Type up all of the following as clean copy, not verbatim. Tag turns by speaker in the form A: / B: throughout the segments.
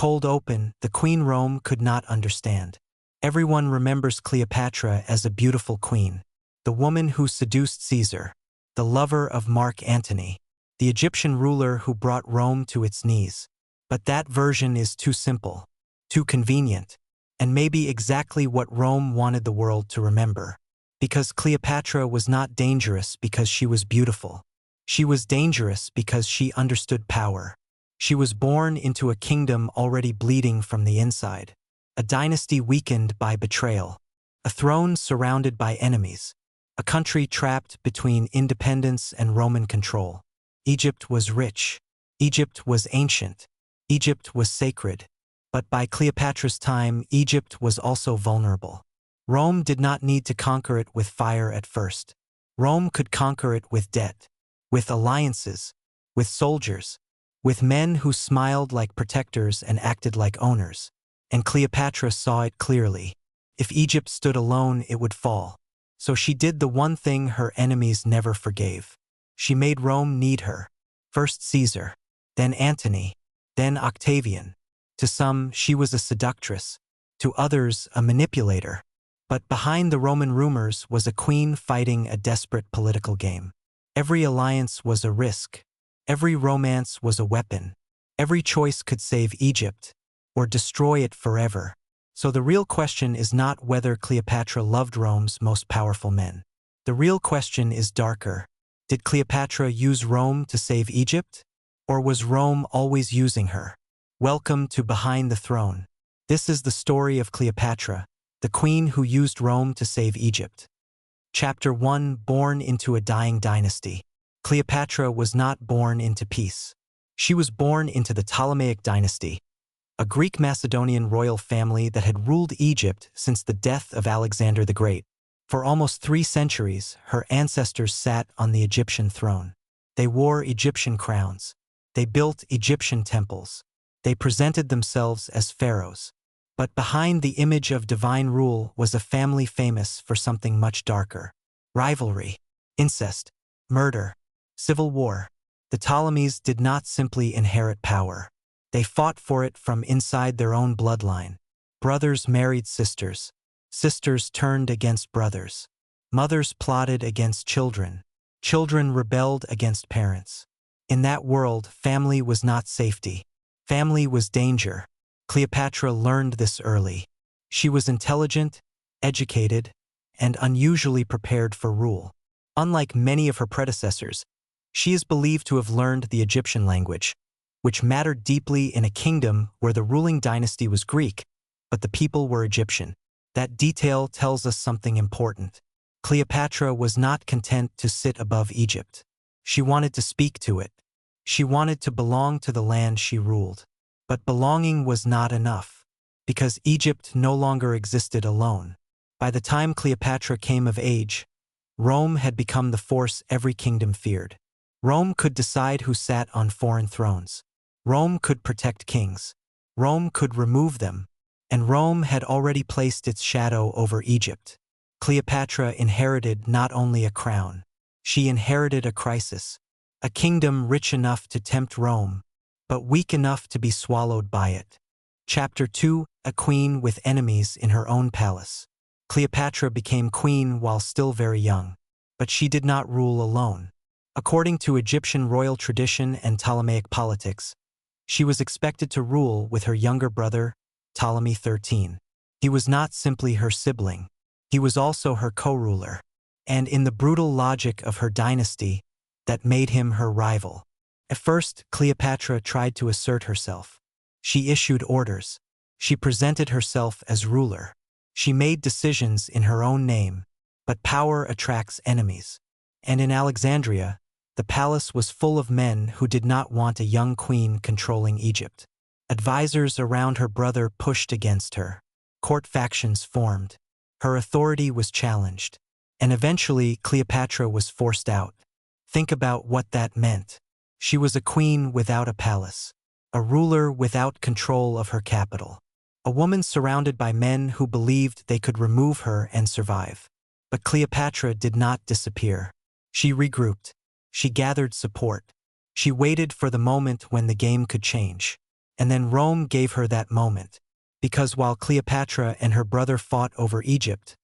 A: cold open, the Queen Rome could not understand. Everyone remembers Cleopatra as a beautiful queen, the woman who seduced Caesar, the lover of Mark Antony, the Egyptian ruler who brought Rome to its knees. But that version is too simple, too convenient, and maybe exactly what Rome wanted the world to remember. Because Cleopatra was not dangerous because she was beautiful. She was dangerous because she understood power. She was born into a kingdom already bleeding from the inside, a dynasty weakened by betrayal, a throne surrounded by enemies, a country trapped between independence and Roman control. Egypt was rich. Egypt was ancient. Egypt was sacred. But by Cleopatra's time, Egypt was also vulnerable. Rome did not need to conquer it with fire at first. Rome could conquer it with debt, with alliances, with soldiers, with men who smiled like protectors and acted like owners. And Cleopatra saw it clearly. If Egypt stood alone, it would fall. So she did the one thing her enemies never forgave. She made Rome need her. First Caesar, then Antony, then Octavian. To some, she was a seductress. To others, a manipulator. But behind the Roman rumors was a queen fighting a desperate political game. Every alliance was a risk. Every romance was a weapon. Every choice could save Egypt or destroy it forever. So the real question is not whether Cleopatra loved Rome's most powerful men. The real question is darker. Did Cleopatra use Rome to save Egypt? Or was Rome always using her? Welcome to Behind the Throne. This is the story of Cleopatra, the queen who used Rome to save Egypt. Chapter 1: Born into a dying dynasty. Cleopatra was not born into peace. She was born into the Ptolemaic dynasty, a Greek Macedonian royal family that had ruled Egypt since the death of Alexander the Great. For almost 3 centuries, her ancestors sat on the Egyptian throne. They wore Egyptian crowns. They built Egyptian temples. They presented themselves as pharaohs. But behind the image of divine rule was a family famous for something much darker: rivalry, incest, murder, civil war. The Ptolemies did not simply inherit power. They fought for it from inside their own bloodline. Brothers married sisters. Sisters turned against brothers. Mothers plotted against children. Children rebelled against parents. In that world, family was not safety. Family was danger. Cleopatra learned this early. She was intelligent, educated, and unusually prepared for rule. Unlike many of her predecessors, she is believed to have learned the Egyptian language, which mattered deeply in a kingdom where the ruling dynasty was Greek, but the people were Egyptian. That detail tells us something important. Cleopatra was not content to sit above Egypt. She wanted to speak to it. She wanted to belong to the land she ruled. But belonging was not enough, because Egypt no longer existed alone. By the time Cleopatra came of age, Rome had become the force every kingdom feared. Rome could decide who sat on foreign thrones. Rome could protect kings. Rome could remove them. And Rome had already placed its shadow over Egypt. Cleopatra inherited not only a crown. She inherited a crisis. A kingdom rich enough to tempt Rome, but weak enough to be swallowed by it. Chapter 2: A queen with enemies in her own palace. Cleopatra became queen while still very young, but she did not rule alone. According to Egyptian royal tradition and Ptolemaic politics, she was expected to rule with her younger brother, Ptolemy XIII. He was not simply her sibling. He was also her co-ruler. And in the brutal logic of her dynasty, that made him her rival. At first, Cleopatra tried to assert herself. She issued orders. She presented herself as ruler. She made decisions in her own name. But power attracts enemies. And in Alexandria, the palace was full of men who did not want a young queen controlling Egypt. Advisors around her brother pushed against her. Court factions formed. Her authority was challenged. And eventually, Cleopatra was forced out. Think about what that meant. She was a queen without a palace, a ruler without control of her capital, a woman surrounded by men who believed they could remove her and survive. But Cleopatra did not disappear. She regrouped. She gathered support. She waited for the moment when the game could change. And then Rome gave her that moment. Because while Cleopatra and her brother fought over Egypt,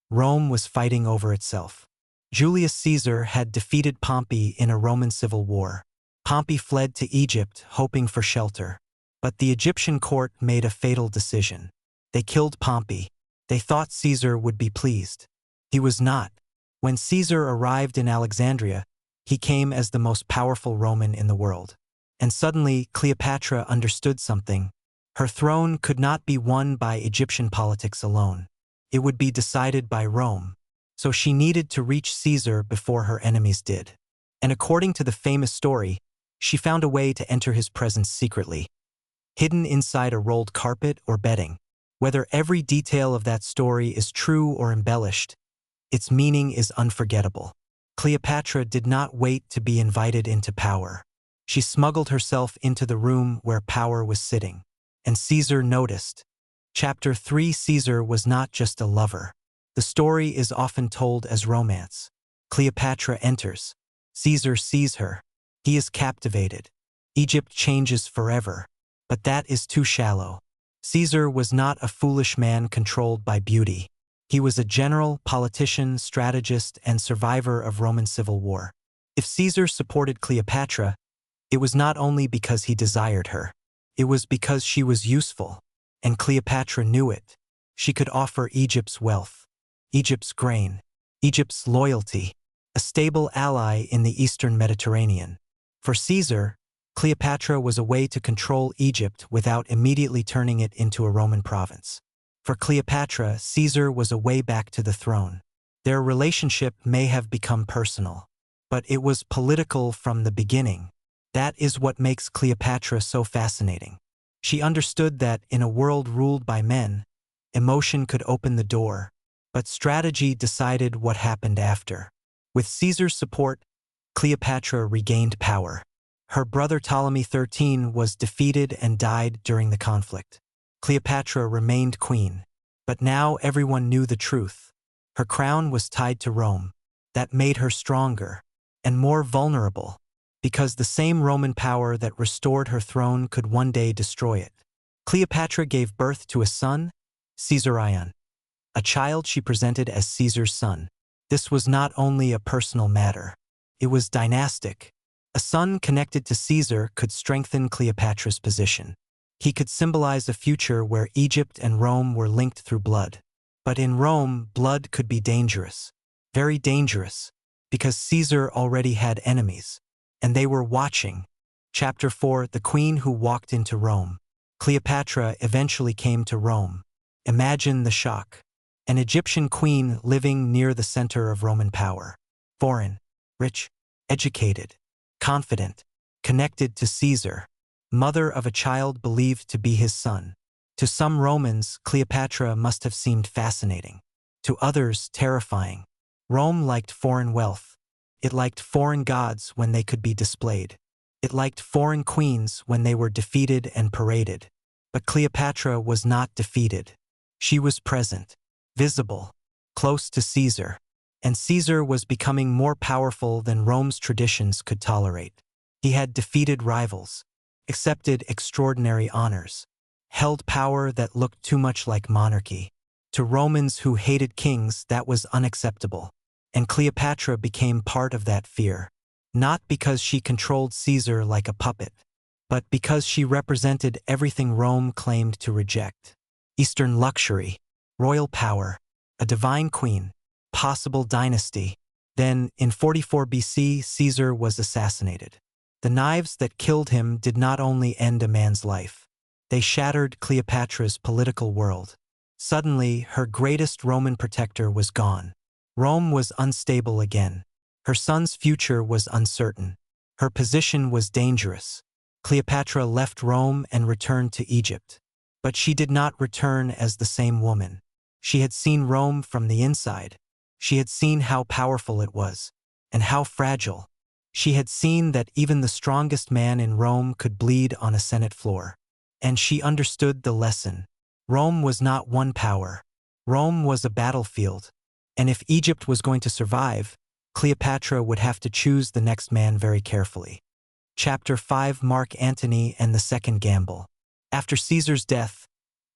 A: Rome was fighting over itself. Julius Caesar had defeated Pompey in a Roman civil war. Pompey fled to Egypt, hoping for shelter. But the Egyptian court made a fatal decision. They killed Pompey. They thought Caesar would be pleased. He was not. When Caesar arrived in Alexandria, he came as the most powerful Roman in the world. And suddenly, Cleopatra understood something. Her throne could not be won by Egyptian politics alone. It would be decided by Rome. So she needed to reach Caesar before her enemies did. And according to the famous story, she found a way to enter his presence secretly, hidden inside a rolled carpet or bedding. Whether every detail of that story is true or embellished, its meaning is unforgettable. Cleopatra did not wait to be invited into power. She smuggled herself into the room where power was sitting. And Caesar noticed. Chapter 3. Caesar was not just a lover. The story is often told as romance. Cleopatra enters. Caesar sees her. He is captivated. Egypt changes forever. But that is too shallow. Caesar was not a foolish man controlled by beauty. He was a general, politician, strategist, and survivor of Roman civil war. If Caesar supported Cleopatra, it was not only because he desired her. It was because she was useful, and Cleopatra knew it. She could offer Egypt's wealth, Egypt's grain, Egypt's loyalty, a stable ally in the eastern Mediterranean. For Caesar, Cleopatra was a way to control Egypt without immediately turning it into a Roman province. For Cleopatra, Caesar was a way back to the throne. Their relationship may have become personal, but it was political from the beginning. That is what makes Cleopatra so fascinating. She understood that in a world ruled by men, emotion could open the door, but strategy decided what happened after. With Caesar's support, Cleopatra regained power. Her brother Ptolemy XIII was defeated and died during the conflict. Cleopatra remained queen, but now everyone knew the truth. Her crown was tied to Rome. That made her stronger and more vulnerable, because the same Roman power that restored her throne could one day destroy it. Cleopatra gave birth to a son, Caesarion, a child she presented as Caesar's son. This was not only a personal matter. It was dynastic. A son connected to Caesar could strengthen Cleopatra's position. He could symbolize a future where Egypt and Rome were linked through blood. But in Rome, blood could be dangerous. Very dangerous, because Caesar already had enemies. And they were watching. Chapter 4. The Queen Who Walked into Rome. Cleopatra eventually came to Rome. Imagine the shock. An Egyptian queen living near the center of Roman power. Foreign, rich, educated, confident, connected to Caesar. Mother of a child believed to be his son. To some Romans, Cleopatra must have seemed fascinating. To others, terrifying. Rome liked foreign wealth. It liked foreign gods when they could be displayed. It liked foreign queens when they were defeated and paraded. But Cleopatra was not defeated. She was present, visible, close to Caesar. And Caesar was becoming more powerful than Rome's traditions could tolerate. He had defeated rivals, accepted extraordinary honors, held power that looked too much like monarchy. To Romans who hated kings, that was unacceptable. And Cleopatra became part of that fear, not because she controlled Caesar like a puppet, but because she represented everything Rome claimed to reject. Eastern luxury, royal power, a divine queen, possible dynasty. Then, in 44 BC, Caesar was assassinated. The knives that killed him did not only end a man's life. They shattered Cleopatra's political world. Suddenly, her greatest Roman protector was gone. Rome was unstable again. Her son's future was uncertain. Her position was dangerous. Cleopatra left Rome and returned to Egypt. But she did not return as the same woman. She had seen Rome from the inside. She had seen how powerful it was, and how fragile. She had seen that even the strongest man in Rome could bleed on a Senate floor. And she understood the lesson. Rome was not one power. Rome was a battlefield. And if Egypt was going to survive, Cleopatra would have to choose the next man very carefully. Chapter 5. Mark Antony and the Second Gamble. After Caesar's death,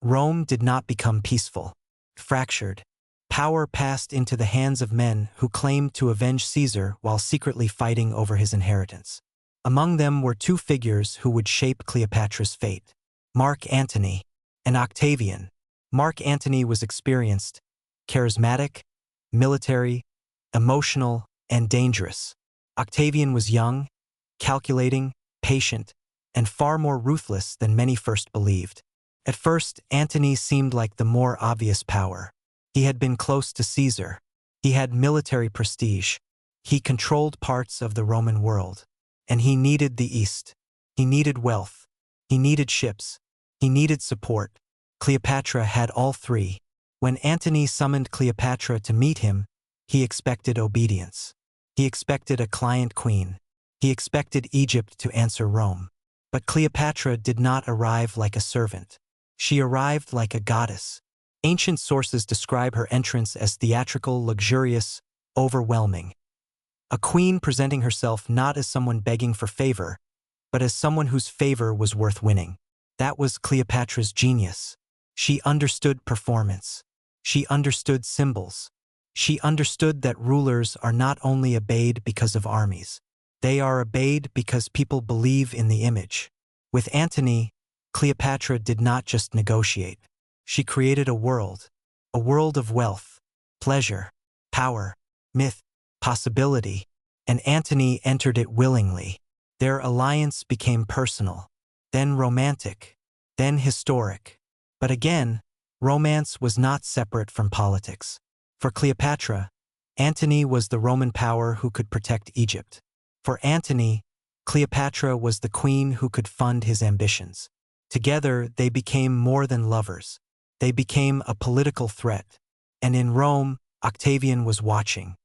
A: Rome did not become peaceful. Fractured. Power passed into the hands of men who claimed to avenge Caesar while secretly fighting over his inheritance. Among them were two figures who would shape Cleopatra's fate: Mark Antony and Octavian. Mark Antony was experienced, charismatic, military, emotional, and dangerous. Octavian was young, calculating, patient, and far more ruthless than many first believed. At first, Antony seemed like the more obvious power. He had been close to Caesar. He had military prestige. He controlled parts of the Roman world. And he needed the East. He needed wealth. He needed ships. He needed support. Cleopatra had all three. When Antony summoned Cleopatra to meet him, he expected obedience. He expected a client queen. He expected Egypt to answer Rome. But Cleopatra did not arrive like a servant. She arrived like a goddess. Ancient sources describe her entrance as theatrical, luxurious, overwhelming. A queen presenting herself not as someone begging for favor, but as someone whose favor was worth winning. That was Cleopatra's genius. She understood performance. She understood symbols. She understood that rulers are not only obeyed because of armies. They are obeyed because people believe in the image. With Antony, Cleopatra did not just negotiate. She created a world of wealth, pleasure, power, myth, possibility, and Antony entered it willingly. Their alliance became personal, then romantic, then historic. But again, romance was not separate from politics. For Cleopatra, Antony was the Roman power who could protect Egypt. For Antony, Cleopatra was the queen who could fund his ambitions. Together, they became more than lovers. They became a political threat. And in Rome, Octavian was watching.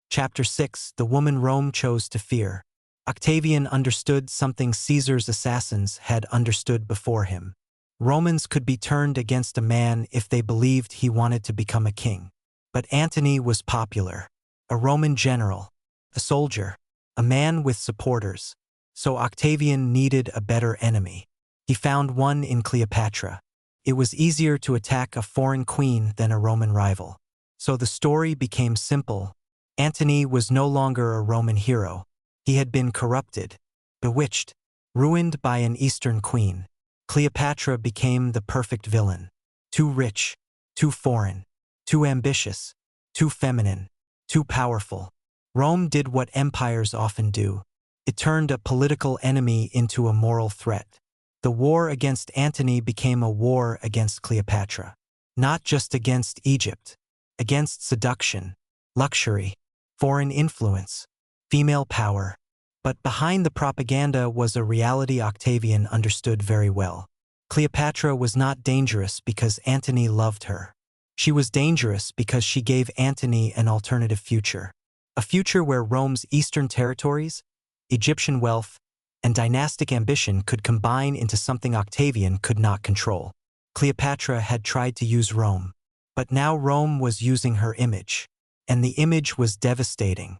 A: Chapter 6: The woman Rome chose to fear. Octavian understood something Caesar's assassins had understood before him. Romans could be turned against a man if they believed he wanted to become a king. But Antony was popular, a Roman general, a soldier, a man with supporters. So Octavian needed a better enemy. He found one in Cleopatra. It was easier to attack a foreign queen than a Roman rival. So the story became simple. Antony was no longer a Roman hero. He had been corrupted, bewitched, ruined by an Eastern queen. Cleopatra became the perfect villain. Too rich, too foreign, too ambitious, too feminine, too powerful. Rome did what empires often do. It turned a political enemy into a moral threat. The war against Antony became a war against Cleopatra. Not just against Egypt, against seduction, luxury, foreign influence, female power. But behind the propaganda was a reality Octavian understood very well. Cleopatra was not dangerous because Antony loved her. She was dangerous because she gave Antony an alternative future. A future where Rome's eastern territories, Egyptian wealth, and dynastic ambition could combine into something Octavian could not control. Cleopatra had tried to use Rome, but now Rome was using her image, and the image was devastating.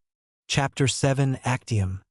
A: Chapter 7: Actium.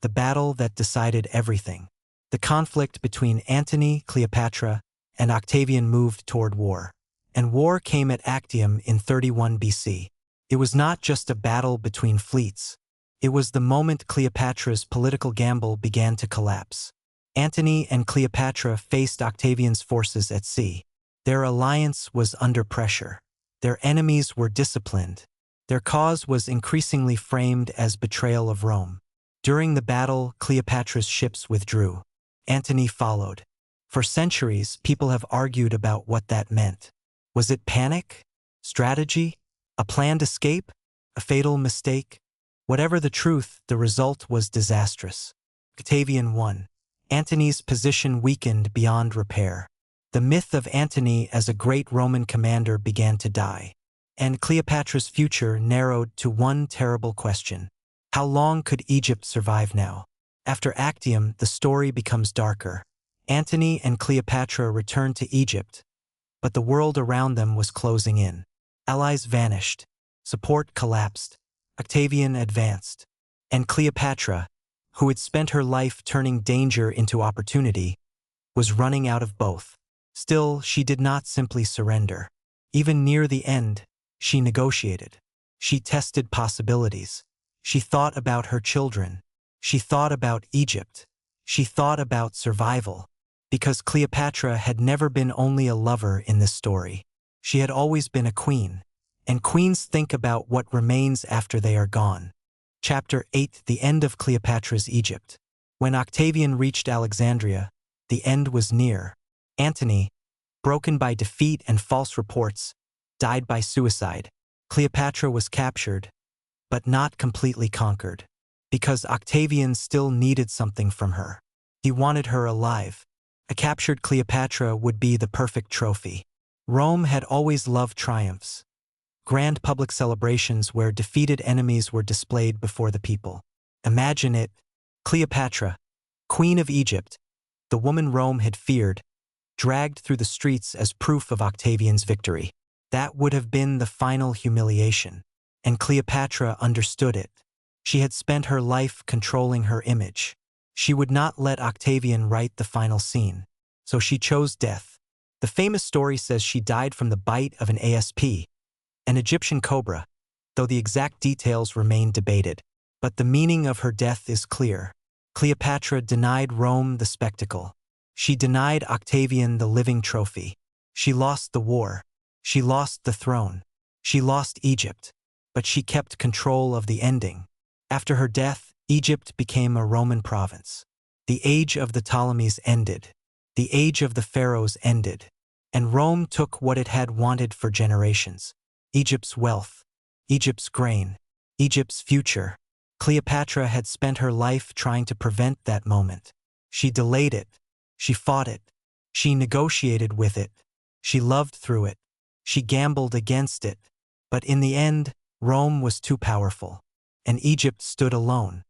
A: The battle that decided everything. The conflict between Antony, Cleopatra, and Octavian moved toward war. And war came at Actium in 31 BC. It was not just a battle between fleets. It was the moment Cleopatra's political gamble began to collapse. Antony and Cleopatra faced Octavian's forces at sea. Their alliance was under pressure. Their enemies were disciplined. Their cause was increasingly framed as betrayal of Rome. During the battle, Cleopatra's ships withdrew. Antony followed. For centuries, people have argued about what that meant. Was it panic? Strategy? A planned escape? A fatal mistake? Whatever the truth, the result was disastrous. Octavian won. Antony's position weakened beyond repair. The myth of Antony as a great Roman commander began to die. And Cleopatra's future narrowed to one terrible question. How long could Egypt survive now? After Actium, the story becomes darker. Antony and Cleopatra returned to Egypt, but the world around them was closing in. Allies vanished. Support collapsed. Octavian advanced. And Cleopatra, who had spent her life turning danger into opportunity, was running out of both. Still, she did not simply surrender. Even near the end, she negotiated. She tested possibilities. She thought about her children. She thought about Egypt. She thought about survival. Because Cleopatra had never been only a lover in this story. She had always been a queen. And queens think about what remains after they are gone. Chapter 8: The End of Cleopatra's Egypt. When Octavian reached Alexandria, the end was near. Antony, broken by defeat and false reports, died by suicide. Cleopatra was captured, but not completely conquered. Because Octavian still needed something from her. He wanted her alive. A captured Cleopatra would be the perfect trophy. Rome had always loved triumphs. Grand public celebrations where defeated enemies were displayed before the people. Imagine it, Cleopatra, Queen of Egypt, the woman Rome had feared, dragged through the streets as proof of Octavian's victory. That would have been the final humiliation. And Cleopatra understood it. She had spent her life controlling her image. She would not let Octavian write the final scene. So she chose death. The famous story says she died from the bite of an asp, an Egyptian cobra, though the exact details remain debated. But the meaning of her death is clear. Cleopatra denied Rome the spectacle. She denied Octavian the living trophy. She lost the war. She lost the throne. She lost Egypt. But she kept control of the ending. After her death, Egypt became a Roman province. The age of the Ptolemies ended. The age of the pharaohs ended. And Rome took what it had wanted for generations. Egypt's wealth, Egypt's grain, Egypt's future. Cleopatra had spent her life trying to prevent that moment. She delayed it. She fought it. She negotiated with it. She loved through it. She gambled against it. But in the end, Rome was too powerful. And Egypt stood alone.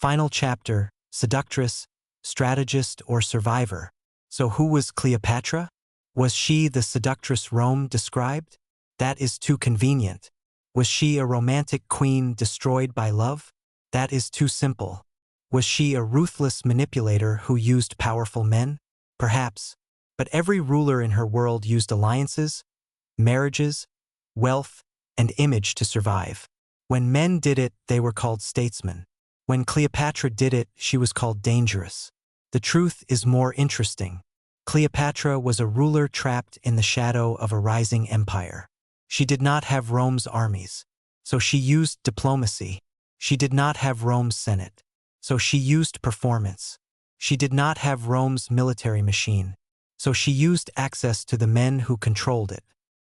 A: Final chapter: seductress, strategist, or survivor. So who was Cleopatra? Was she the seductress Rome described? That is too convenient. Was she a romantic queen destroyed by love? That is too simple. Was she a ruthless manipulator who used powerful men? Perhaps. But every ruler in her world used alliances, marriages, wealth, and image to survive. When men did it, they were called statesmen. When Cleopatra did it, she was called dangerous. The truth is more interesting. Cleopatra was a ruler trapped in the shadow of a rising empire. She did not have Rome's armies, so she used diplomacy. She did not have Rome's Senate, so she used performance. She did not have Rome's military machine, so she used access to the men who controlled it.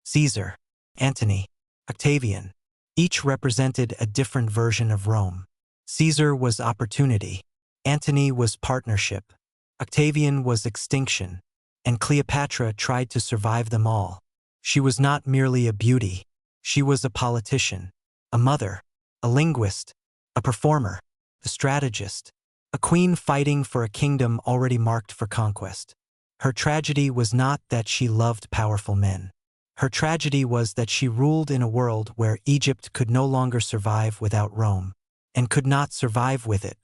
A: Caesar, Antony, Octavian, each represented a different version of Rome. Caesar was opportunity, Antony was partnership, Octavian was extinction, and Cleopatra tried to survive them all. She was not merely a beauty, she was a politician, a mother, a linguist, a performer, a strategist, a queen fighting for a kingdom already marked for conquest. Her tragedy was not that she loved powerful men. Her tragedy was that she ruled in a world where Egypt could no longer survive without Rome, and could not survive with it.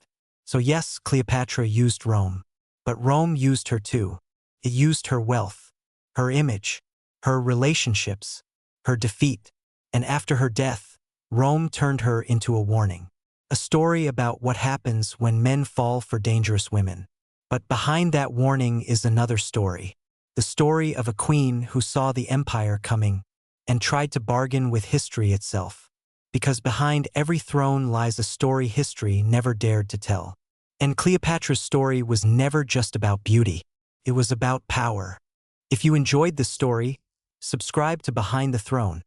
A: So yes, Cleopatra used Rome, but Rome used her too. It used her wealth, her image, her relationships, her defeat, and after her death, Rome turned her into a warning. A story about what happens when men fall for dangerous women. But behind that warning is another story. The story of a queen who saw the empire coming and tried to bargain with history itself. Because behind every throne lies a story history never dared to tell. And Cleopatra's story was never just about beauty. It was about power. If you enjoyed this story, subscribe to Behind the Throne,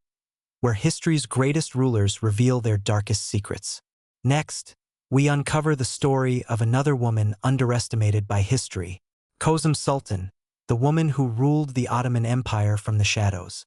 A: where history's greatest rulers reveal their darkest secrets. Next, we uncover the story of another woman underestimated by history, Kozum Sultan, the woman who ruled the Ottoman Empire from the shadows.